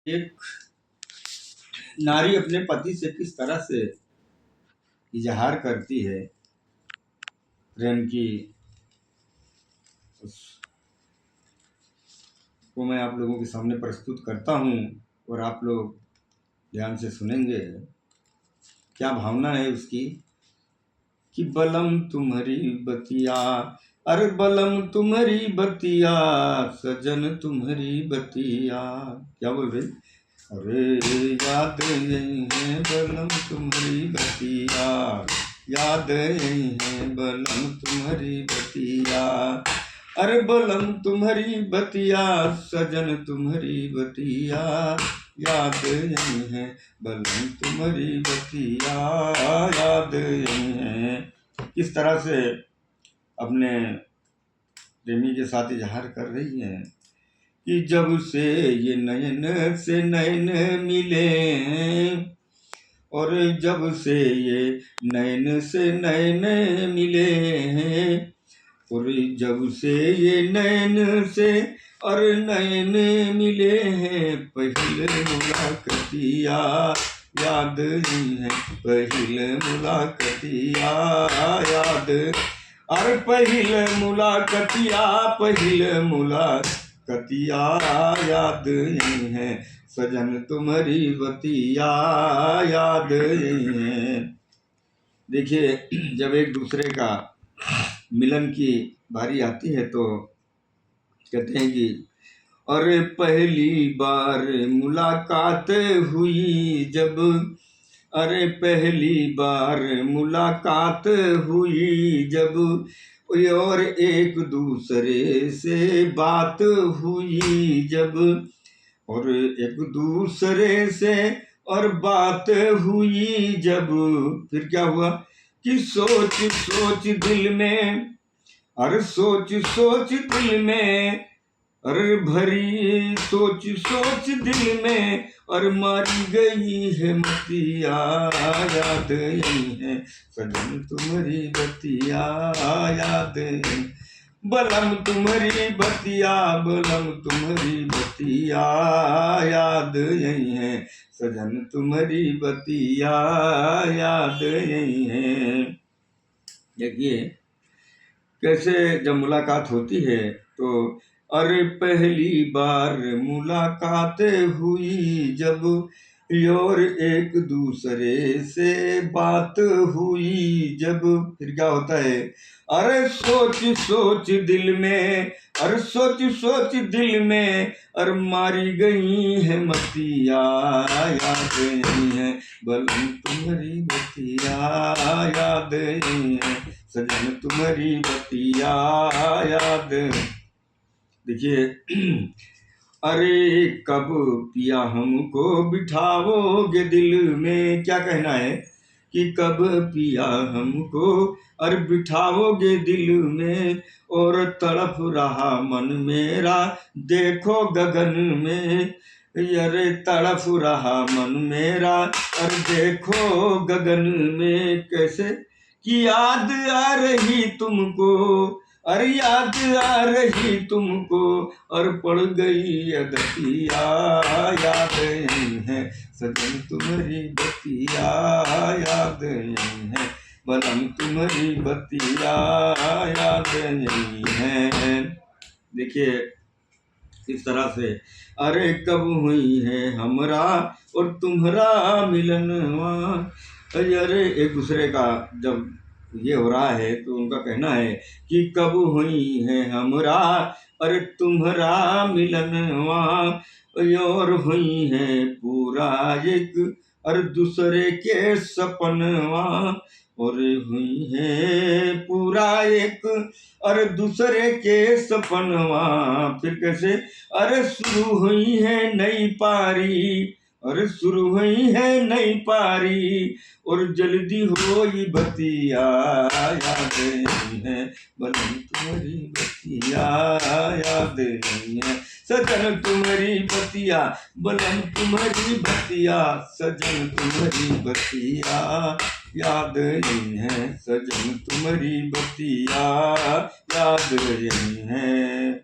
एक नारी अपने पति से किस तरह से इजहार करती है प्रेम की, उसको मैं आप लोगों के सामने प्रस्तुत करता हूँ और आप लोग ध्यान से सुनेंगे। क्या भावना है उसकी कि बलम तुम्हारी बतिया, अरे बलम तुम्हारी बतिया, सजन तुम्हारी बतिया। क्या बोल रही? अरे याद यही है बलम तुम्हारी बतिया, याद यही है बलम तुम्हारी बतिया, अरे बलम तुम्हारी बतिया, सजन तुम्हारी बतिया, याद यही है बलम तुम्हारी बतिया, याद यही है। किस तरह से अपने प्रेमी के साथ इजहार कर रही है कि जब से ये नयन से नयन मिले, और जब से ये नयन से नयन मिले, और जब से ये नयन से और नयन मिले हैं, पहले मुलाकातिया याद नहीं है, पहले मुलाकातिया याद, अरे पहले मुलाकातिया, पहले मुलाकातिया याद नहीं है, सजन तुम्हारी बतिया याद नहीं है। देखिए, जब एक दूसरे का मिलन की बारी आती है तो कहते हैं कि अरे पहली बार मुलाकात हुई जब, अरे पहली बार मुलाकात हुई जब, और एक दूसरे से बात हुई जब, और एक दूसरे से और बात हुई जब, फिर क्या हुआ कि सोच सोच दिल में, अरे सोच सोच दिल में, अरे भरी सोच सोच दिल में, और मारी गई है मतिया, याद यही है सजन तुम्हारी बतिया, याद यही बलम तुम्हारी बतिया, बलम तुम्हारी बतिया, याद यही है सजन तुम्हारी बतिया, याद यही है। देखिए कैसे जब मुलाकात होती है तो अरे पहली बार मुलाकात हुई जब, और एक दूसरे से बात हुई जब, फिर क्या होता है, अरे सोच सोच दिल में, अरे सोच सोच दिल में, और मारी गई है मतिया, याद नहीं है बलम तुम्हारी बतिया, याद नहीं है सजन तुम्हारी बतिया, याद। देखिए अरे कब पिया हमको बिठाओगे दिल में, क्या कहना है कि कब पिया हमको और बिठाओगे दिल में, और तड़प रहा मन मेरा देखो गगन में, अरे तड़प रहा मन मेरा और देखो गगन में, कैसे कि याद आ रही तुमको, अरे याद आ रही तुमको, और पड़ गई अदतिया, याद नहीं है सजन तुम्हारी बतिया, याद नहीं है बलम तुम्हारी बतिया, याद नहीं है। देखिए इस तरह से अरे कब हुई है हमरा और तुम्हारा मिलनवा, अरे एक दूसरे का जब ये हो रहा है तो उनका कहना है कि कब हुई है हमरा अरे तुम्हारा मिलनवा, और हुई है पूरा एक और दूसरे के सपनवा, और हुई है पूरा एक और दूसरे के सपनवा, फिर कैसे अरे शुरू हुई है नई पारी, अरे शुरू हुई है नई पारी, और जल्दी हो ये बतिया, याद नहीं है बलम तुम्हारी बतिया, याद नहीं है सजन तुम्हारी बतिया, बलम तुम्हारी बतिया, सजन तुम्हारी बतिया, याद नहीं है सजन तुम्हारी बतिया, याद नहीं है।